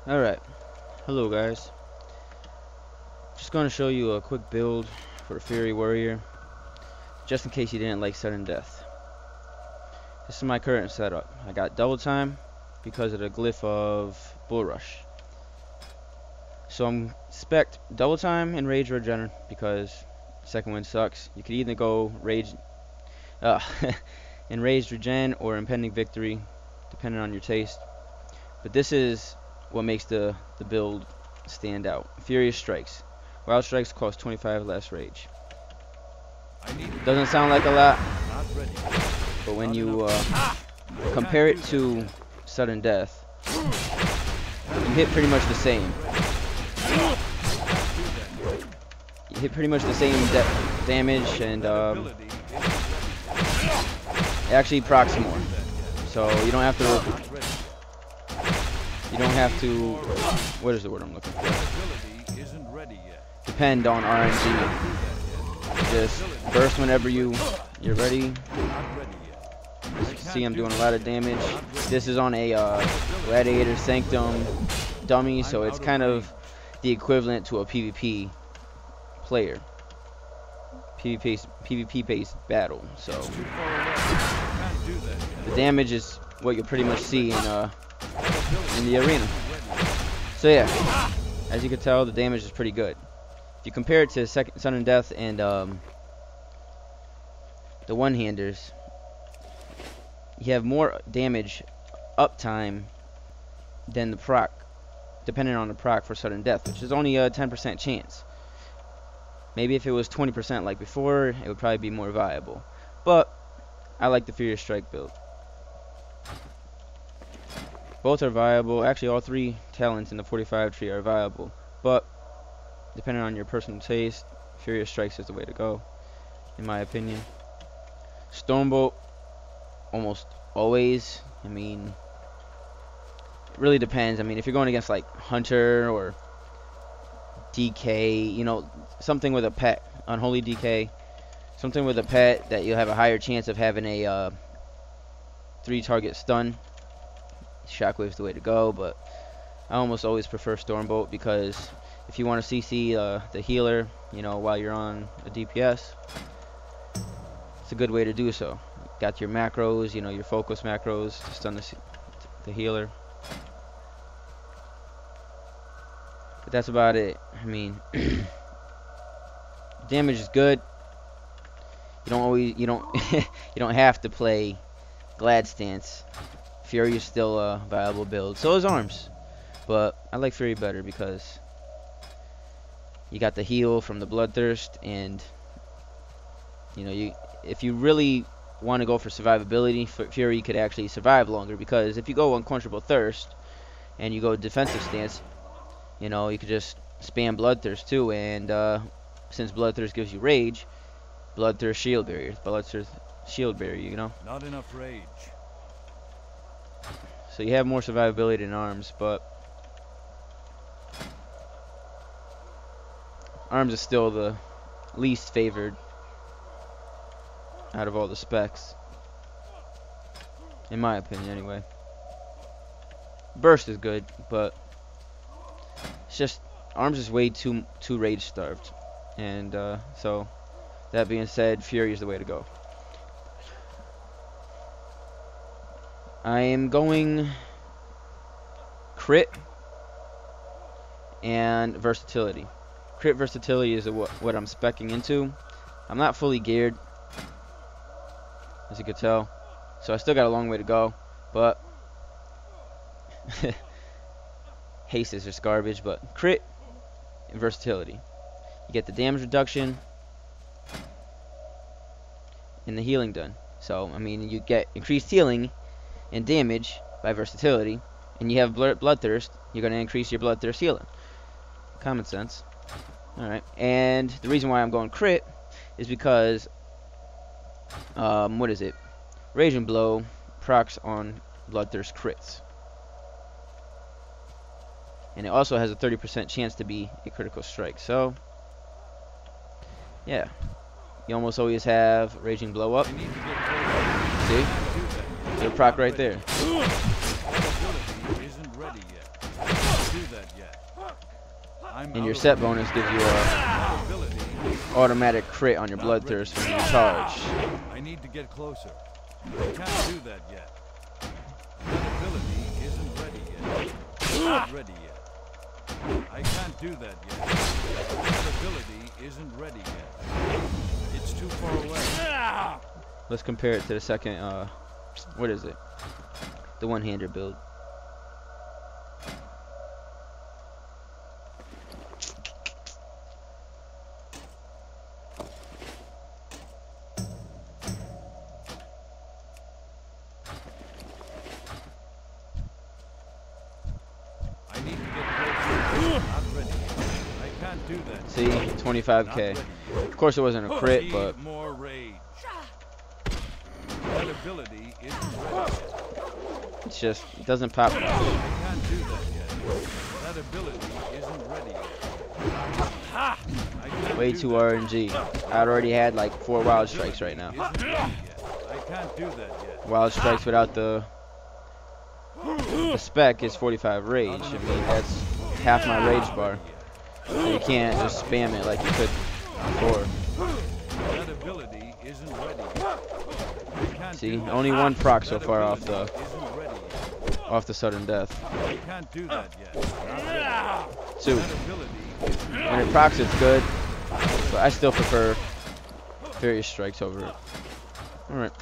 Alright, hello guys. Just going to show you a quick build for a Fury Warrior, just in case you didn't like sudden death. This is my current setup. I got double time because of the glyph of Bull Rush. So I'm spec'd double time and rage regen because second wind sucks. You could either go rage enraged regen or impending victory, depending on your taste. But this is what makes the build stand out. Furious Strikes. Wild Strikes cost 25 less rage. Doesn't sound like a lot, but when you compare it to sudden death, you hit pretty much the same. You hit pretty much the same damage, and it actually procs more. So you don't have to. What is the word I'm looking for? Depend on RNG. Just burst whenever you're ready. See, I'm doing a lot of damage. This is on a Gladiator Sanctum dummy, so it's kind of the equivalent to a PvP player. PvP based battle. So the damage is what you'll pretty much see in the arena. So yeah, as you can tell, the damage is pretty good. If you compare it to Sudden Death and the one-handers, you have more damage uptime than the proc, depending on the proc for Sudden Death, which is only a 10% chance. Maybe if it was 20% like before, it would probably be more viable. But I like the Furious Strike build. Both are viable. Actually, all three talents in the 45 tree are viable. But depending on your personal taste, Furious Strikes is the way to go, in my opinion. Stormbolt, almost always. I mean, it really depends. I mean, if you're going against like Hunter or DK, you know, something with a pet, Unholy DK, something with a pet that you'll have a higher chance of having a 3-target stun. Shockwave's the way to go, but I almost always prefer Stormbolt because if you want to CC the healer, you know, while you're on a DPS, it's a good way to do so. Got your macros, you know, your focus macros to stun the healer. But that's about it. I mean, damage is good. You don't have to play Glad Stance. Fury is still a viable build. So is Arms, but I like Fury better because you got the heal from the Bloodthirst, and you know, if you really want to go for survivability, Fury could actually survive longer, because if you go Unquenchable Thirst and you go defensive stance, you know, you could just spam Bloodthirst too, and since Bloodthirst gives you rage, Bloodthirst shield barrier, Bloodthirst shield barrier, you know. Not enough rage. So you have more survivability in Arms, but Arms is still the least favored out of all the specs, in my opinion anyway. Burst is good, but it's just Arms is way too rage starved, and so that being said, Fury is the way to go. I am going crit and versatility. Crit versatility is what I'm speccing into. I'm not fully geared, as you can tell, so I still got a long way to go, but haste is just garbage. But crit and versatility, you get the damage reduction and the healing done. So I mean, you get increased healing and damage by versatility, and you have Bloodthirst, you're going to increase your Bloodthirst healing. Common sense. Alright, and the reason why I'm going crit is because what is it? Raging Blow procs on Bloodthirst crits, and it also has a 30% chance to be a critical strike. So yeah, you almost always have Raging Blow up. See? The proc right there. Do that yet. And your set bonus gives you a automatic crit on your bloodthirst when you charge. I need to get closer. I can't do that yet. That ability isn't ready yet. Not ready yet. I can't do that yet. That ability isn't ready yet. It's too far away. Let's compare it to the second, what is it? The one-hander build. I need to get closer. Not ready yet. I can't do that. See, 25k. Of course, it wasn't a crit, but more rage. That ability isn't ready yet. it's just it doesn't pop. I can't do that yet. That ability isn't ready yet. I can't Way do too that. RNG. I already had like 4 wild strikes right now. Isn't ready yet. I can't do that yet. Wild strikes without the spec is 45 rage. I mean, that's half my rage bar. So you can't just spam it like you could before. That ability isn't ready yet. I can't See, do that. only one proc so That far ability off isn't ready yet. the sudden death. I can't do that yet. Not ready. 2. That ability isn't ready. When it procs, it's good, but I still prefer Furious Strikes over it. Alright.